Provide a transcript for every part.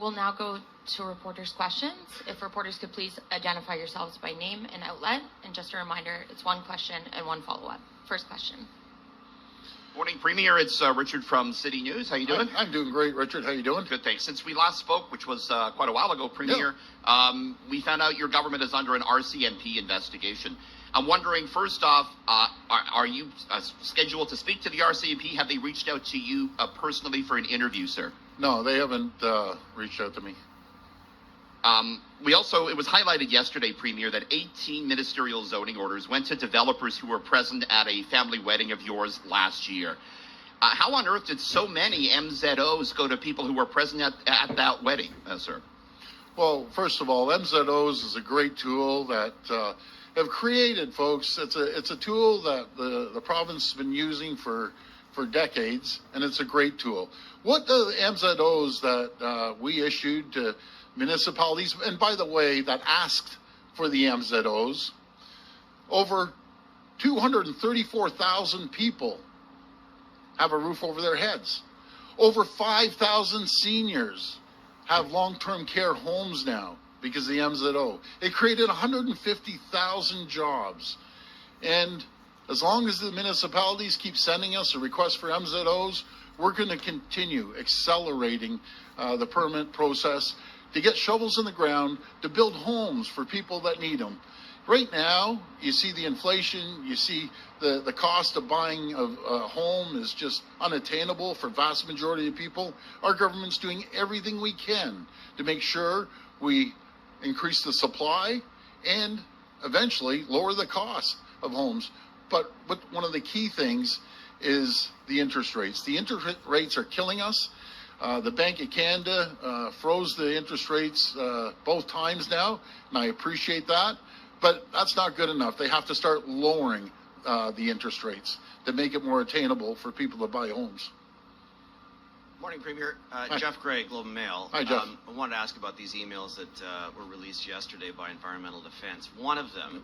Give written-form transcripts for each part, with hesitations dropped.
We'll now go to reporters' questions. If reporters could please identify yourselves by name and outlet. And just a reminder, it's one question and one follow-up. First question. Morning, Premier. It's Richard from City News. How you doing? I'm doing great, Richard. How you doing? Good, thanks. Since we last spoke, which was quite a while ago, Premier, we found out your government is under an RCMP investigation. I'm wondering, first off, are you scheduled to speak to the RCMP? Have they reached out to you personally for an interview, sir? No, they haven't reached out to me. It was highlighted yesterday, Premier, that 18 ministerial zoning orders went to developers who were present at a family wedding of yours last year. How on earth did so many MZOs go to people who were present at that wedding, sir? Well, first of all, MZOs is a great tool that have created, folks. It's a tool that the province has been using for decades, and it's a great tool. What the MZOs that we issued to municipalities, and by the way, that asked for the MZOs, over 234,000 people have a roof over their heads. Over 5,000 seniors have long-term care homes now because of the MZO. It created 150,000 jobs. And as long as the municipalities keep sending us a request for MZOs, we're going to continue accelerating the permit process to get shovels in the ground, to build homes for people that need them. Right now, you see the inflation, you see the cost of buying a home is just unattainable for vast majority of people. Our government's doing everything we can to make sure we increase the supply and eventually lower the cost of homes. But one of the key things is the interest rates. The interest rates are killing us. The Bank of Canada froze the interest rates both times now, and I appreciate that. But that's not good enough. They have to start lowering the interest rates to make it more attainable for people to buy homes. Morning, Premier. Jeff Gray, Globe and Mail. Hi, Jeff. I wanted to ask about these emails that were released yesterday by Environmental Defence. One of them,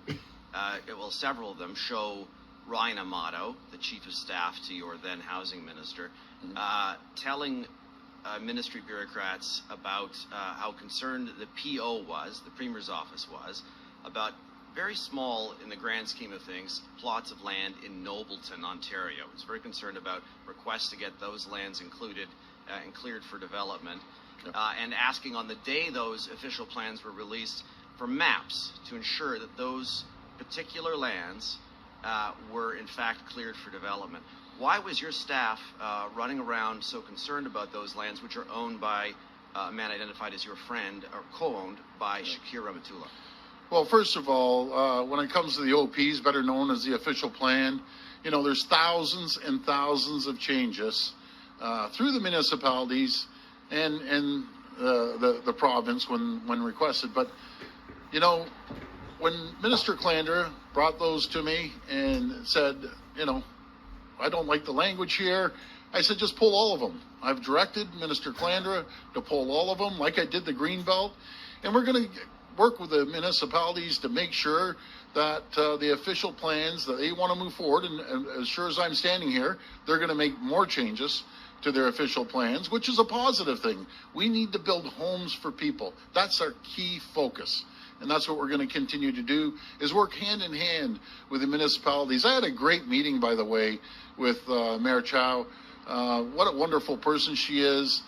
several of them show Ryan Amato, the Chief of Staff to your then Housing Minister, telling ministry bureaucrats about how concerned the PO was, the Premier's office was, about very small, in the grand scheme of things, plots of land in Nobleton, Ontario. He was very concerned about requests to get those lands included and cleared for development, and asking on the day those official plans were released for maps to ensure that those particular lands were in fact cleared for development. Why was your staff running around so concerned about those lands, which are owned by a man identified as your friend, or co-owned by Shakir Rahmatullah? Well, first of all, when it comes to the OPs, better known as the official plan, there's thousands and thousands of changes through the municipalities and the province when requested. But, when Minister Klander brought those to me and said, I don't like the language here, I said, just pull all of them. I've directed Minister Klander to pull all of them, like I did the Greenbelt. And we're going to work with the municipalities to make sure that the official plans that they want to move forward, and as sure as I'm standing here, they're going to make more changes to their official plans, which is a positive thing. We need to build homes for people. That's our key focus. And that's what we're going to continue to do, is work hand in hand with the municipalities. I had a great meeting, by the way, with Mayor Chow. What a wonderful person she is.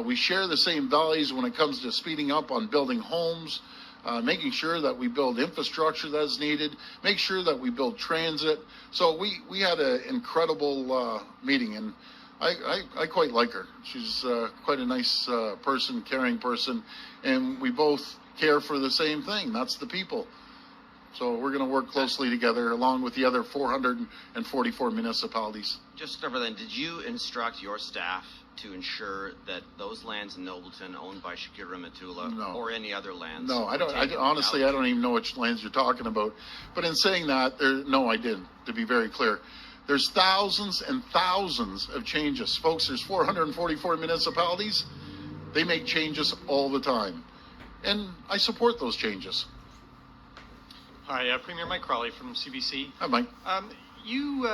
We share the same values when it comes to speeding up on building homes, making sure that we build infrastructure that's needed, make sure that we build transit. So we had an incredible meeting, and I quite like her. She's quite a nice person, caring person, and we both care for the same thing. That's the people. So we're going to work closely together along with the other 444 municipalities. Just to cover then, did you instruct your staff to ensure that those lands in Nobleton owned by Shakir Rahmatullah or any other lands? No, I don't. Honestly, I don't even know which lands you're talking about. But in saying that, no, I didn't, to be very clear. There's thousands and thousands of changes. Folks, there's 444 municipalities. They make changes all the time. And I support those changes. Hi, Premier Mike Crawley from CBC. Hi, Mike. You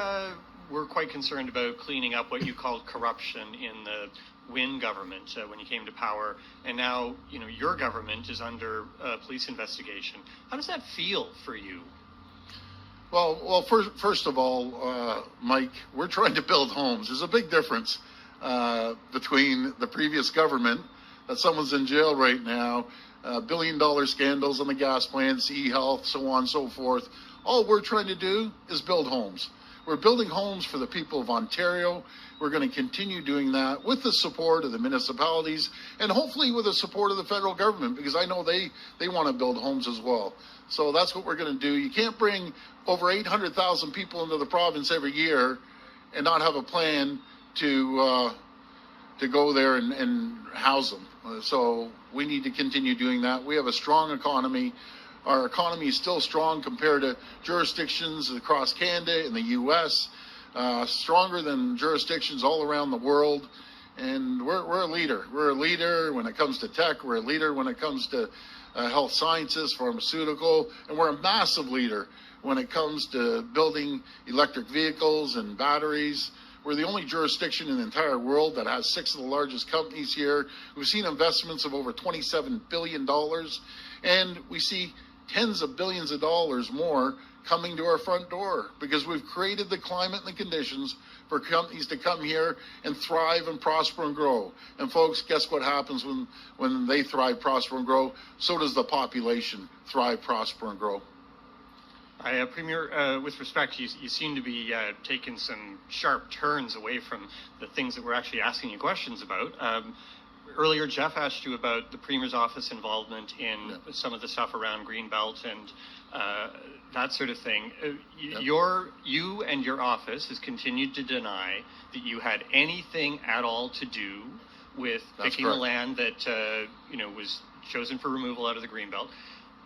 were quite concerned about cleaning up what you called corruption in the Wynne government when you came to power, and now your government is under police investigation. How does that feel for you? Well, first of all, Mike, we're trying to build homes. There's a big difference between the previous government, that someone's in jail right now, billion-dollar scandals on the gas plants, e-health, so on and so forth. All we're trying to do is build homes. We're building homes for the people of Ontario. We're going to continue doing that with the support of the municipalities and hopefully with the support of the federal government, because I know they want to build homes as well. So that's what we're going to do. You can't bring over 800,000 people into the province every year and not have a plan to go there and house them. So we need to continue doing that. We have a strong economy. Our economy is still strong compared to jurisdictions across Canada and the U.S., stronger than jurisdictions all around the world. And we're a leader. We're a leader when it comes to tech. We're a leader when it comes to health sciences, pharmaceutical, and we're a massive leader when it comes to building electric vehicles and batteries. We're the only jurisdiction in the entire world that has 6 of the largest companies here. We've seen investments of over $27 billion, and we see tens of billions of dollars more coming to our front door because we've created the climate and the conditions for companies to come here and thrive and prosper and grow. And folks, guess what happens when they thrive, prosper, and grow? So does the population thrive, prosper, and grow. Premier, with respect, you seem to be taking some sharp turns away from the things that we're actually asking you questions about. Earlier, Jeff asked you about the Premier's office involvement in some of the stuff around Greenbelt and that sort of thing. You and your office has continued to deny that you had anything at all to do with picking the land that was chosen for removal out of the Greenbelt.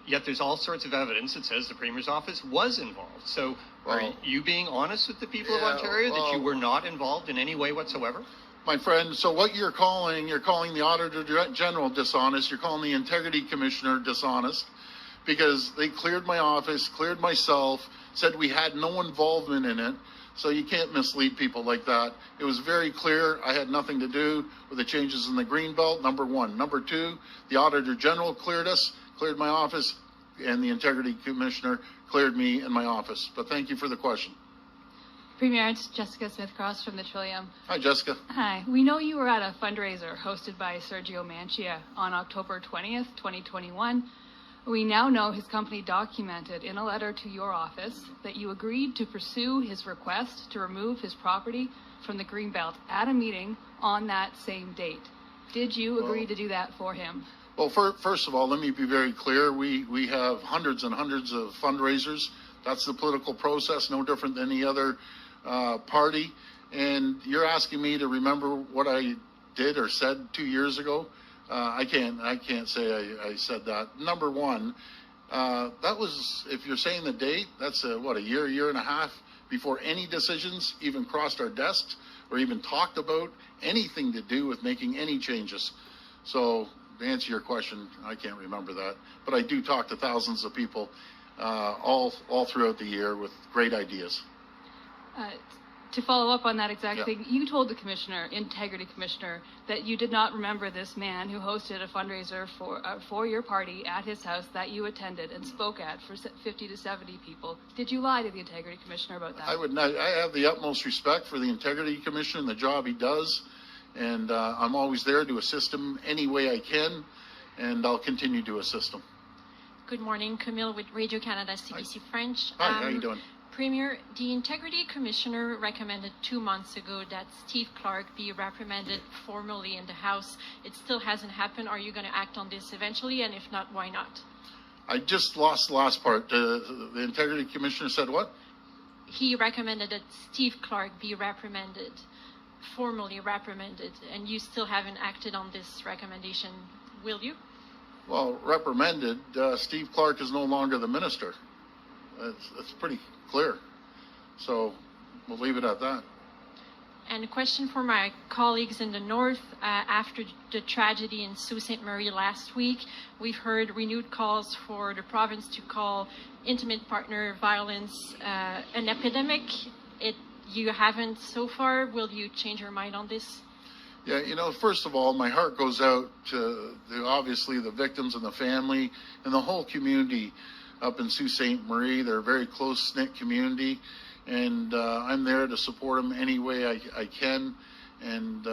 Yet there's all sorts of evidence that says the Premier's office was involved. So are you being honest with the people of Ontario that you were not involved in any way whatsoever? My friend, so what you're calling the Auditor General dishonest, you're calling the Integrity Commissioner dishonest, because they cleared my office, cleared myself, said we had no involvement in it. So you can't mislead people like that. It was very clear I had nothing to do with the changes in the Greenbelt, number one. Number two, the Auditor General cleared us, cleared my office, and the Integrity Commissioner cleared me and my office. But thank you for the question. Premier, it's Jessica Smith-Cross from the Trillium. Hi, Jessica. Hi. We know you were at a fundraiser hosted by Sergio Mancia on October 20th, 2021. We now know his company documented in a letter to your office that you agreed to pursue his request to remove his property from the Greenbelt at a meeting on that same date. Did you agree to do that for him? Well, first of all, let me be very clear. We have hundreds and hundreds of fundraisers. That's the political process, no different than any other party. And you're asking me to remember what I did or said 2 years ago. I can't say I said that. Number one, that was, if you're saying the date, that's a year and a half before any decisions even crossed our desks or even talked about anything to do with making any changes. So to answer your question, I can't remember that. But I do talk to thousands of people all throughout the year with great ideas. To follow up on that exact thing, you told the Integrity Commissioner, that you did not remember this man who hosted a fundraiser for your party at his house that you attended and spoke at for 50 to 70 people. Did you lie to the Integrity Commissioner about that? I would not. I have the utmost respect for the Integrity Commissioner and the job he does, and I'm always there to assist him any way I can, and I'll continue to assist him. Good morning, Camille with Radio Canada CBC French. Hi, how are you doing? Premier, the Integrity Commissioner recommended 2 months ago that Steve Clark be reprimanded formally in the House. It still hasn't happened. Are you going to act on this eventually? And if not, why not? I just lost the last part. The Integrity Commissioner said what? He recommended that Steve Clark be formally reprimanded, and you still haven't acted on this recommendation. Will you? Well, reprimanded. Steve Clark is no longer the minister. That's pretty clear. So we'll leave it at that. And a question for my colleagues in the North. After the tragedy in Sault Ste. Marie last week, we've heard renewed calls for the province to call intimate partner violence an epidemic. It you haven't so far. Will you change your mind on this? Yeah, first of all, my heart goes out to obviously the victims and the family and the whole community up in Sault Ste. Marie. They're a very close-knit community, and I'm there to support them any way I can, and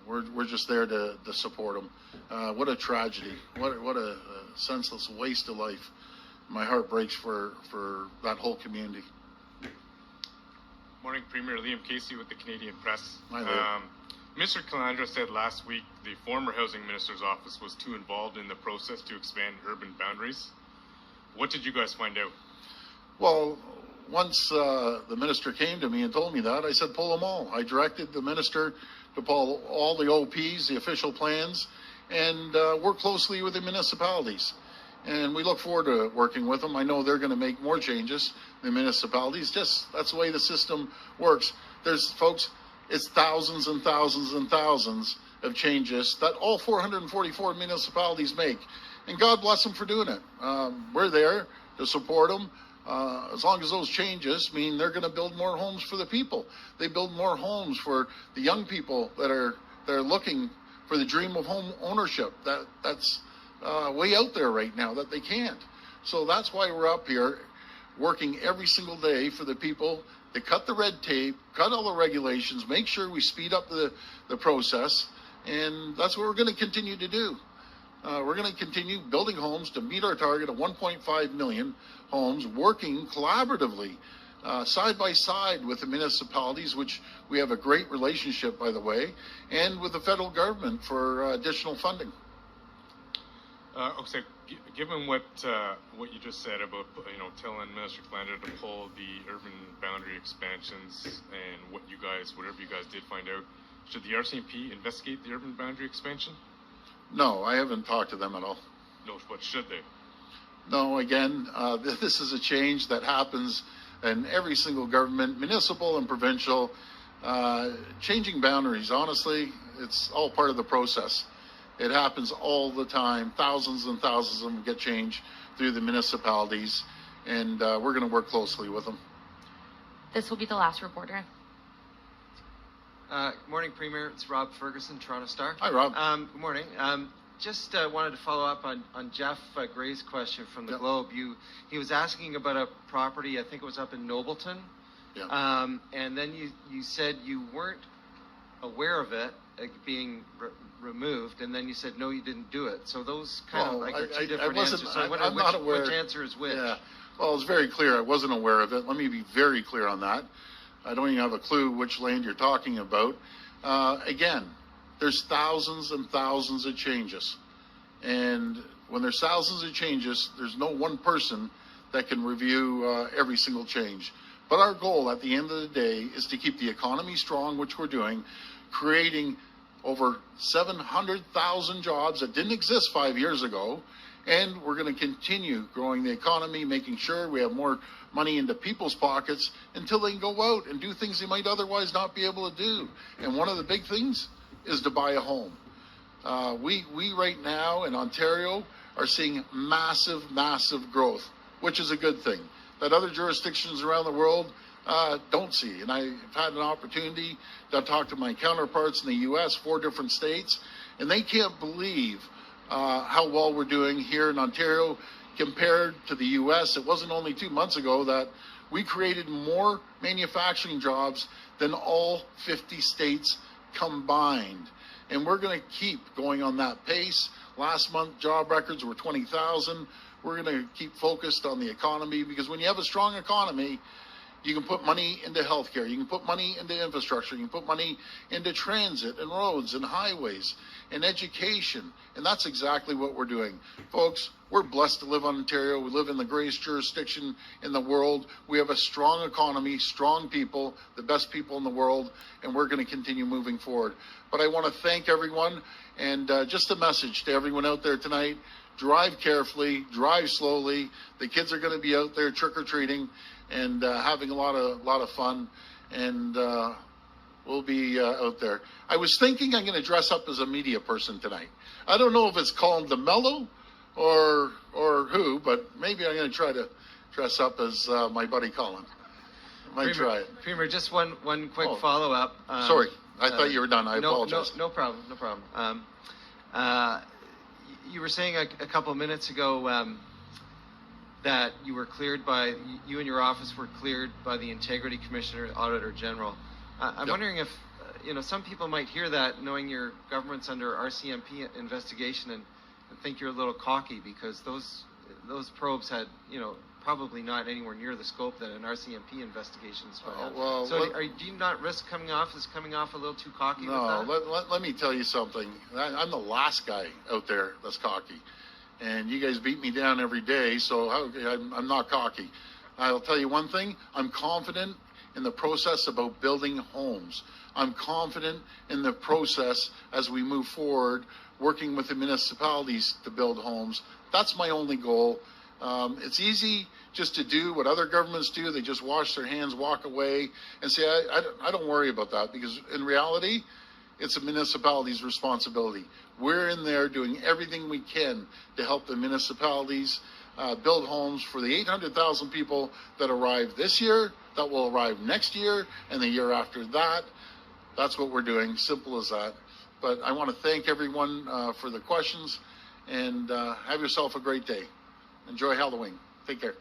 we're just there to support them. What a tragedy. What a senseless waste of life. My heart breaks for that whole community. Morning, Premier. Liam Casey with the Canadian Press. Hi there. Mr. Calandra said last week the former Housing Minister's office was too involved in the process to expand urban boundaries. What did you guys find out? Well, once the minister came to me and told me that, I said pull them all. I directed the minister to pull all the OPs, the official plans, and work closely with the municipalities. And we look forward to working with them. I know they're going to make more changes, the municipalities. That's the way the system works. Folks, it's thousands and thousands and thousands of changes that all 444 municipalities make. And God bless them for doing it. We're there to support them. As long as those changes mean they're going to build more homes for the people. They build more homes for the young people that are looking for the dream of home ownership. That's way out there right now that they can't. So that's why we're up here working every single day for the people to cut the red tape, cut all the regulations, make sure we speed up the process, and that's what we're going to continue to do. We're going to continue building homes to meet our target of 1.5 million homes, working collaboratively, side by side with the municipalities, which we have a great relationship, by the way, and with the federal government for additional funding. Okay, given what you just said about telling Minister Calandra to pull the urban boundary expansions and whatever you guys did find out, should the RCMP investigate the urban boundary expansion? No, I haven't talked to them at all. No, but should they? No, again, this is a change that happens in every single government, municipal and provincial. Changing boundaries, honestly, it's all part of the process. It happens all the time. Thousands and thousands of them get changed through the municipalities, and we're going to work closely with them. This will be the last reporter. Good morning, Premier. It's Rob Ferguson, Toronto Star. Hi, Rob. Good morning. Just wanted to follow up on Jeff Gray's question from the Globe. He was asking about a property, I think it was up in Nobleton. Yeah. And then you said you weren't aware of it being removed, and then you said no, you didn't do it. So those kind of are two different answers. So I'm not aware. Which answer is which? Yeah. Well, it's very clear. I wasn't aware of it. Let me be very clear on that. I don't even have a clue which land you're talking about. Again, there's thousands and thousands of changes. And when there's thousands of changes, there's no one person that can review every single change. But our goal at the end of the day is to keep the economy strong, which we're doing, creating over 700,000 jobs that didn't exist 5 years ago. And we're going to continue growing the economy, making sure we have more money into people's pockets until they can go out and do things they might otherwise not be able to do. And one of the big things is to buy a home. We right now in Ontario are seeing massive, massive growth, which is a good thing that other jurisdictions around the world don't see. And I've had an opportunity to talk to my counterparts in the U.S., 4 different states, and they can't believe how well we're doing here in Ontario compared to the U.S. It wasn't only 2 months ago that we created more manufacturing jobs than all 50 states combined. And we're going to keep going on that pace. Last month, job records were 20,000. We're going to keep focused on the economy, because when you have a strong economy, you can put money into healthcare. You can put money into infrastructure. You can put money into transit and roads and highways and education. And that's exactly what we're doing. Folks, we're blessed to live in Ontario. We live in the greatest jurisdiction in the world. We have a strong economy, strong people, the best people in the world, and we're going to continue moving forward. But I want to thank everyone, and just a message to everyone out there tonight: drive carefully, drive slowly. The kids are going to be out there trick-or-treating and having a lot of fun, and we'll be out there. I was thinking I'm going to dress up as a media person tonight. I don't know if it's called the Mellow or who, but maybe I'm going to try to dress up as my buddy Colin. Might try it. Premier, just one quick Oh. follow-up. Sorry, I thought you were done. I apologize. No problem. You were saying a couple of minutes ago that you and your office were cleared by the Integrity Commissioner, Auditor General. I'm Yep. wondering if, some people might hear that knowing your government's under RCMP investigation and think you're a little cocky because those probes had, probably not anywhere near the scope that an RCMP investigation is for. Well, do you not risk coming off a little too cocky with No, that? let me tell you something. I'm the last guy out there that's cocky. And you guys beat me down every day, so I'm not cocky. I'll tell you one thing. I'm confident in the process about building homes. I'm confident in the process as we move forward, working with the municipalities to build homes. That's my only goal. It's easy just to do what other governments do. They just wash their hands, walk away, and say, I don't worry about that, because in reality, it's a municipality's responsibility. We're in there doing everything we can to help the municipalities build homes for the 800,000 people that arrive this year, that will arrive next year, and the year after that. That's what we're doing, simple as that. But I want to thank everyone for the questions, and have yourself a great day. Enjoy Halloween. Take care.